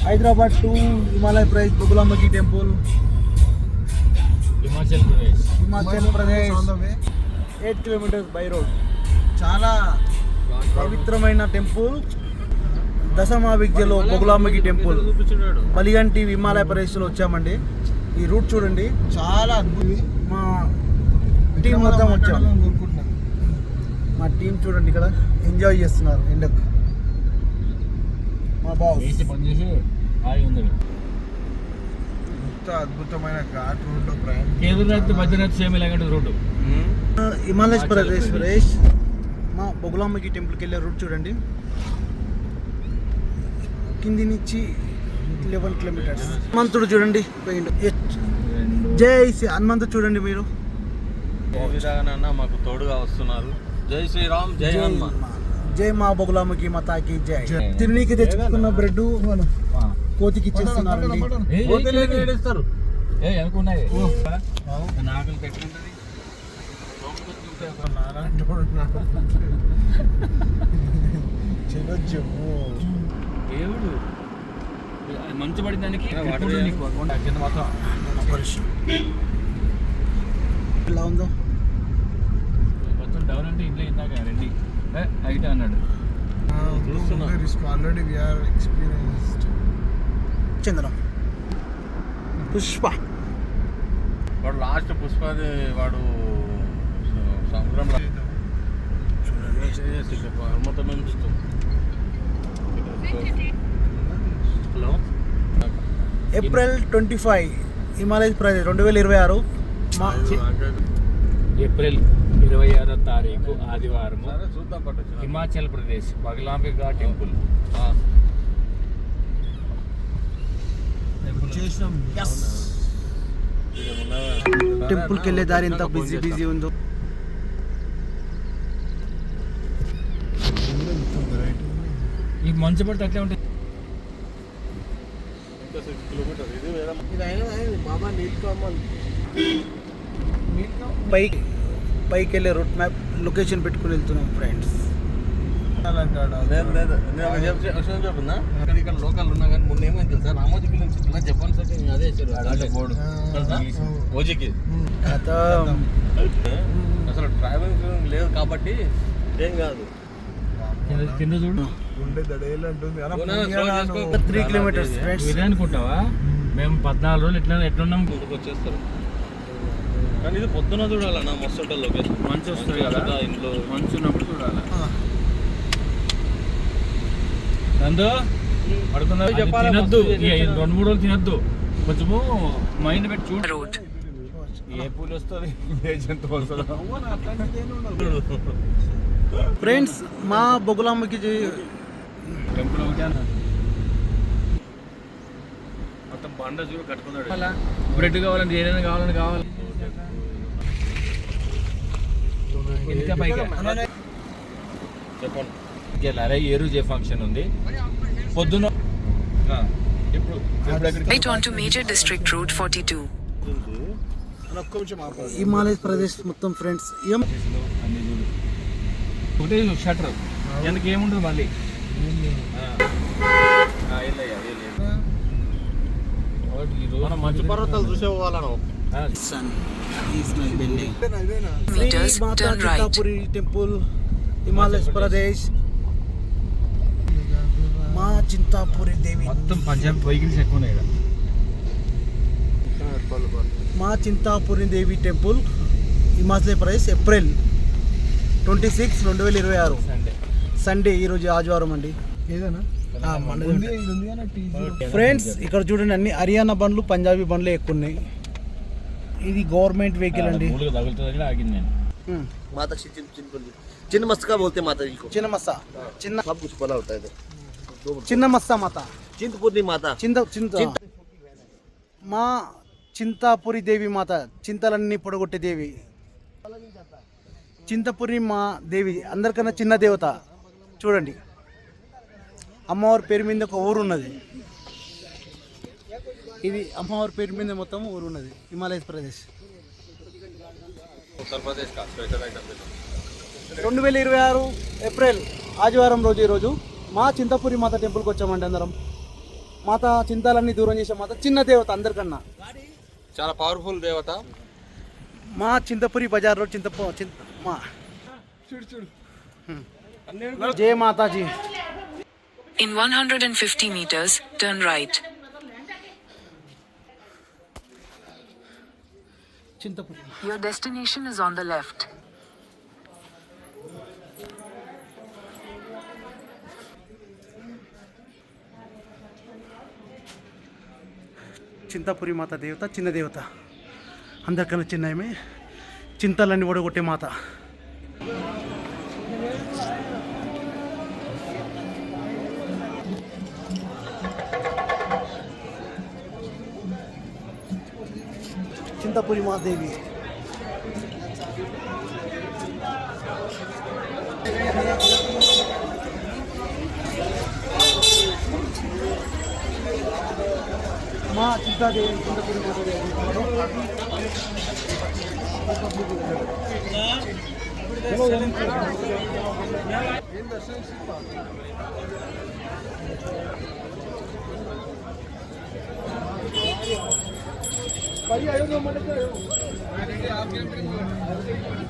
Hyderabad to Himalaya Pradesh Baglamukhi temple, Himachal Pradesh 8 kilometres by road. చాలా పవిత్రమైన temple. దశమావిద్యలో బగులాముఖి టెంపుల్ బలిగంటి హిమాలయ ప్రదేశ్లో వచ్చామండి. ఈ రూట్ చూడండి, చాలా అద్భుతం. మా టీం మొత్తం వచ్చాము. మా టీం చూడండి ఇక్కడ ఎంజాయ్ చేస్తున్నారు ఎండకు. మా బాస్ పనిచేసి ఉంది. ఎంత అద్భుతమైన ఘాట్ రోడ్డు ప్రయాణం. కేదార్నాథ్ బద్రీనాథ్ సేమ్ ఇలాంటి రోడ్డు. హిమాలయ ప్రదేశ్ మా బగులాముఖి టెంపుల్కి వెళ్ళే రూట్ చూడండి. కింది నుంచి 11 కిలోమీటర్స్. హనుమంతుడు చూడండి పోయిండు. జై శ్రీ హనుమంతుడు చూడండి మీరు. మాకు తోడుగా వస్తున్నారు. జై శ్రీరామ్, జై హనుమాన్. జై మా బగులాముఖి మాతాకి జై. తిరునీకి తెచ్చుకున్న బ్రెడ్ కోతికి ఇచ్చేస్తున్నారు. అనుకున్నాయి దేవుడు మంచు పడిన దానికి కింద మాత్రం ఎలా ఉందో మొత్తం డౌన్ అంటే ఇంట్లో ఇందాక రండి హైట్ అన్నాడు. Already we are experienced. Chandram Pushpa వాడు లాస్ట్ పుష్పది వాడు సముద్రంలో hello April 25 Himalaya Pradesh 2026 April 26వ తారీఖు ఆదివారం హిమాచల్ ప్రదేశ్ బగులాంబిక టెంపుల్. టెంపుల్కి వెళ్ళే దారి ఎంత బిజీ ఉందో. ఈ మంచు పడితే అట్లే ఉంటుంది. పైకి వెళ్ళే రూట్ మ్యాప్ లొకేషన్ పెట్టుకుని వెళ్తున్నాం ఫ్రెండ్స్. చెప్పిందా ఇక్కడ లోకల్ ఉన్నా కానీ మొన్న ఏమైంది తెలుసా, రామోజీకి నుంచి జపాన్ సార్ అదే బోర్డు ఓజీకి అసలు ట్రావెలింగ్ లేదు కాబట్టి ఏం కాదు. కింద చూడు 3 కిలోమీటర్స్ ఫ్రెండ్స్. ఇదే అనుకుంటావా? మేము 14 రోజులు ఎట్లున్నాం ఇంటికి వచ్చేస్తారు. కానీ ఇది పొద్దున చూడాలన్నా మస్తు ఉంటుంది లొకేషన్. మంచు వస్తుంది కదా ఇంట్లో, మంచు ఉన్నప్పుడు చూడాలి. నందు పడుకున్నా తినద్దు, 2-3 రోజులు తినద్దు. కొంచెము మైండ్ పెట్టి చూడు. ఏ పూలు వస్తుంది, ఏ జంతువు వస్తుంది. ఫ్రెండ్స్ మా బగులాముఖి టెంపుల్ ఒకటి మొత్తం బండ చూడు కట్టుకున్నాడు. బ్రెడ్ కావాలంటే ఏదైనా కావాలి. ఇంకా పైకి చెప్పండి. అరే ఏరుజే ఫంక్షన్ ఉంది పొద్దున్న. ఇప్పుడు Right onto Major District Road 42. Himalaya Pradesh మొత్తం ఫ్రెండ్స్. అన్ని చూడు ఒకటే షటర్ ఎందుకు ఏముండదు మళ్ళీ. మనం మంచు పర్వతాలు చూసే పోవాలను. Meters, turn right. Chintapuri temple Himalaya Pradesh. మా చింతాపురి దేవి మొత్తం పంజాబ్ వెహికల్స్ ఎక్కువ ఉన్నాయి. మా Chintapuri Devi temple Himachal Pradesh April 26, 2026 Sunday. ఈరోజు ఆదివారం అండి. ఫ్రెండ్స్ ఇక్కడ చూడండి అన్ని హర్యానా బండ్లు పంజాబీ బండ్లు ఎక్కువ ఉన్నాయి. ఇది గవర్నమెంట్ వెహికల్ అండి. माता चिन्न मस्का बोलते माता जी को. చిన్న మస్సా చిన్న सब कुछ बोला होता है इधर. చిన్న మస్సా మాత चिंतपूर्णी माता. మా చింతాపురి దేవి మాత, చింతలన్నీ పొడగొట్టే దేవి. చింతపురి మా దేవి అందరికన్నా చిన్న దేవత. చూడండి అమ్మవారి పేరు మీద ఒక ఊరు ఉన్నది. ఇది అమ్మవారి పేరు మీద మొత్తం ఊరు ఉన్నది హిమాలయ ప్రదేశ్. उत्तर प्रदेश का स्पेशल आइटम 2026 ఏప్రిల్ ఆదివారం రోజు ఈరోజు మా చింతపురి మాత టెంపుల్కి వచ్చామండి అందరం. మాత చింతాలన్నీ దూరం చేసే మాత, చిన్న దేవత అందరికన్నా. చాలా పవర్ఫుల్ దేవత. మా చింతపురి బజార్లో మా జయ Mataji. In 150 meters, turn right. చింతపురి. Your destination is on the left. చింతపురి మాత దేవత, చిన్న దేవత, అందరికన్నా చిన్నమే, చింతలన్నీ ఓడగొట్టే మాత. చింతపురి మాదేవి. మా చింతాదేవి, చింతపురి మాదేవి.